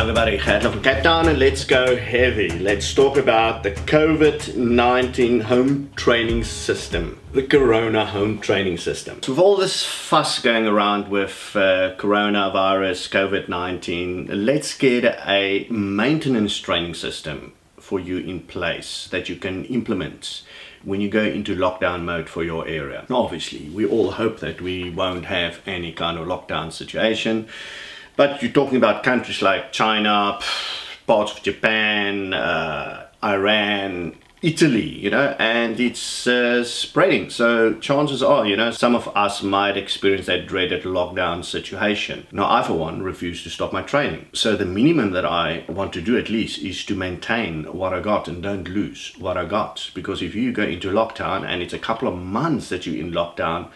Hi everybody, Gert from Cape Town, and let's go heavy. Let's talk about the COVID-19 home training system, the Corona home training system. So with all this fuss going around with coronavirus, COVID-19, let's get a maintenance training system for you in place that you can implement when you go into lockdown mode for your area. Now, obviously, we all hope that we won't have any kind of lockdown situation. But you're talking about countries like China, parts of Japan, Iran, Italy, and it's spreading. So chances are, some of us might experience that dreaded lockdown situation. Now, I, for one, refuse to stop my training. So the minimum that I want to do at least is to maintain what I got and don't lose what I got. Because if you go into lockdown and it's a couple of months that you're in lockdown,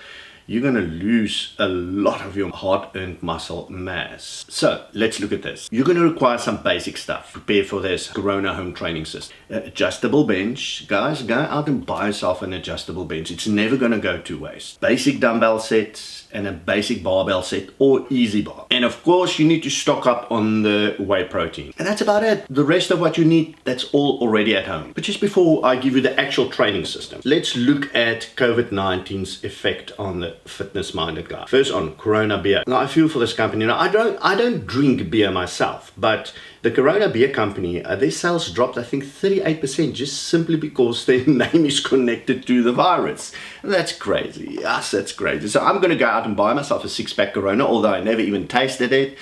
you're going to lose a lot of your hard-earned muscle mass. So let's look at this. You're going to require some basic stuff. Prepare for this Corona home training system. Adjustable bench. Guys, go out and buy yourself an adjustable bench. It's never going to go to waste. Basic dumbbell sets and a basic barbell set or easy bar. And of course, you need to stock up on the whey protein. And that's about it. The rest of what you need, that's all already at home. But just before I give you the actual training system, let's look at COVID-19's effect on the fitness-minded guy. First on Corona beer. Now I feel for this company. Now I don't drink beer myself, but the Corona beer company, their sales dropped, I think 38% just simply because their name is connected to the virus. And that's crazy. Yes, that's crazy. So I'm going to go out and buy myself a 6-pack Corona, although I never even tasted it.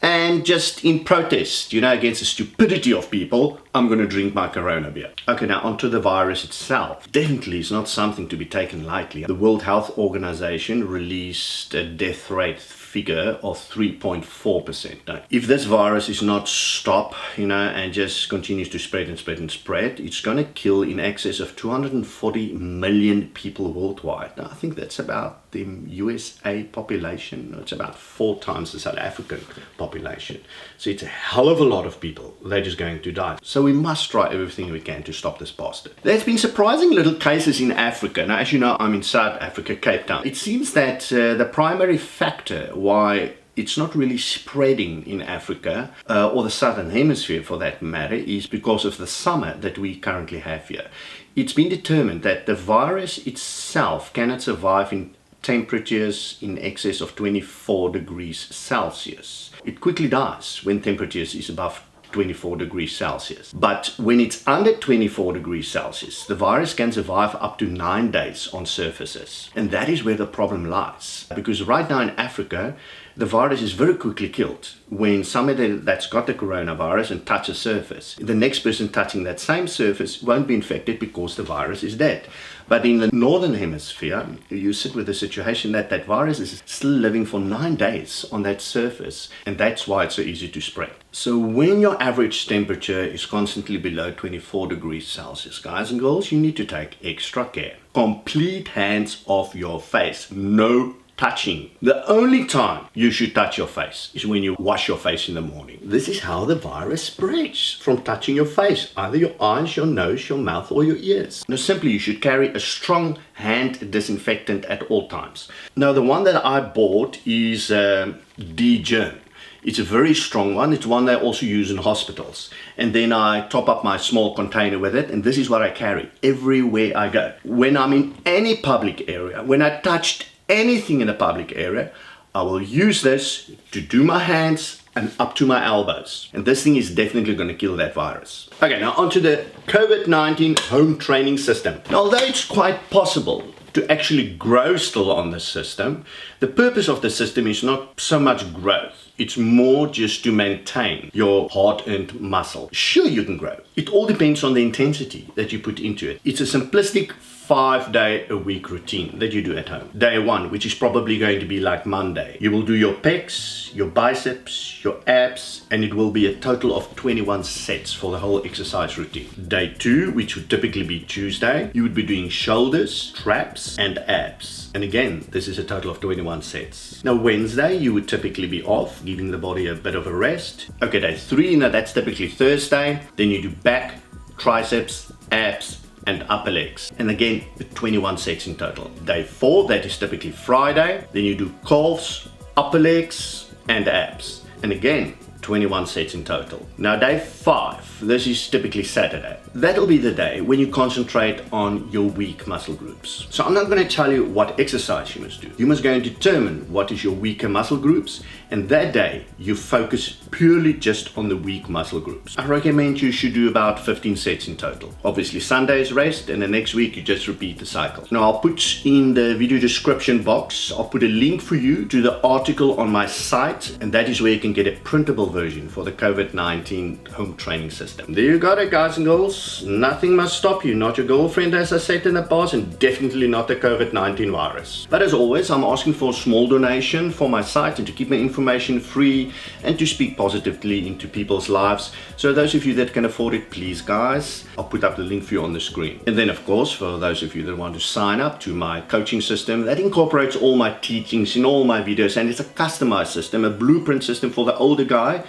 And just in protest, against the stupidity of people, I'm going to drink my Corona beer. Okay, now onto the virus itself. Definitely it's not something to be taken lightly. The World Health Organization released a death rate figure of 3.4%. Now, if this virus is not stopped, and just continues to spread and spread and spread, it's going to kill in excess of 240 million people worldwide. Now, I think that's about the USA population. It's about 4 times the South African population. So it's a hell of a lot of people that are just going to die. So we must try everything we can to stop this bastard. There's been surprising little cases in Africa. Now, as you know, I'm in South Africa, Cape Town. It seems that the primary factor why it's not really spreading in Africa, or the Southern Hemisphere for that matter, is because of the summer that we currently have here. It's been determined that the virus itself cannot survive in temperatures in excess of 24 degrees Celsius. It quickly dies when temperatures is above 24 degrees Celsius. But when it's under 24 degrees Celsius, the virus can survive up to 9 days on surfaces. And that is where the problem lies. Because right now in Africa, the virus is very quickly killed. When somebody that's got the coronavirus and touches a surface, the next person touching that same surface won't be infected because the virus is dead. But in the Northern Hemisphere, you sit with the situation that that virus is still living for 9 days on that surface, and that's why it's so easy to spread. So when your average temperature is constantly below 24 degrees Celsius, guys and girls, you need to take extra care. Complete hands off your face. No touching. The only time you should touch your face is when you wash your face in the morning. This is how the virus spreads, from touching your face, either your eyes, your nose, your mouth, or your ears. Now, simply you should carry a strong hand disinfectant at all times. Now, the one that I bought is D-Germ. It's a very strong one. It's one they also use in hospitals. And then I top up my small container with it, and this is what I carry everywhere I go. When I'm in any public area, when I touched anything in a public area, I will use this to do my hands and up to my elbows. And this thing is definitely going to kill that virus. Okay, now onto the COVID-19 home training system. Now, although it's quite possible to actually grow still on the system, the purpose of the system is not so much growth. It's more just to maintain your hard-earned muscle. Sure, you can grow. It all depends on the intensity that you put into it. It's a simplistic 5-day-a-week routine that you do at home. Day 1, which is probably going to be like Monday. You will do your pecs, your biceps, your abs, and it will be a total of 21 sets for the whole exercise routine. Day 2, which would typically be Tuesday, you would be doing shoulders, traps, and abs. And again, this is a total of 21 sets. Now, Wednesday, you would typically be off, giving the body a bit of a rest. Okay, day 3, now that's typically Thursday. Then you do back, triceps, abs, and upper legs. And again, 21 sets in total. Day 4, that is typically Friday. Then you do calves, upper legs, and abs. And again, 21 sets in total. Now day 5, this is typically Saturday. That'll be the day when you concentrate on your weak muscle groups. So I'm not going to tell you what exercise you must do. You must go and determine what is your weaker muscle groups, and that day you focus purely just on the weak muscle groups. I recommend you should do about 15 sets in total. Obviously Sunday is rest, and the next week you just repeat the cycle. Now I'll put in the video description box, I'll put a link for you to the article on my site, and that is where you can get a printable version for the COVID-19 home training system. There you got it, guys and girls. Nothing must stop you, not your girlfriend as I said in the past, and definitely not the COVID-19 virus. But as always, I'm asking for a small donation for my site and to keep my information free and to speak positively into people's lives. So those of you that can afford it, please guys, I'll put up the link for you on the screen. And then of course, for those of you that want to sign up to my coaching system that incorporates all my teachings in all my videos, and it's a customized system, a blueprint system for the older guy,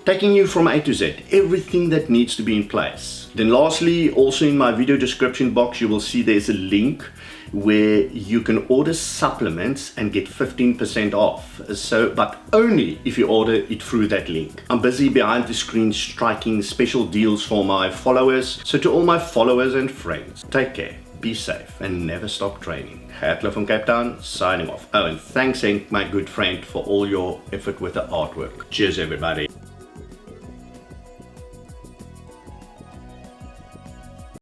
taking you from A to Z, everything that needs to be in place. Then lastly, also in my video description box, you will see there's a link where you can order supplements and get 15% off. So, but only if you order it through that link. I'm busy behind the screen striking special deals for my followers. So to all my followers and friends, take care, be safe, and never stop training. Hertler from Cape Town, signing off. Oh, and thanks Henk, my good friend, for all your effort with the artwork. Cheers everybody.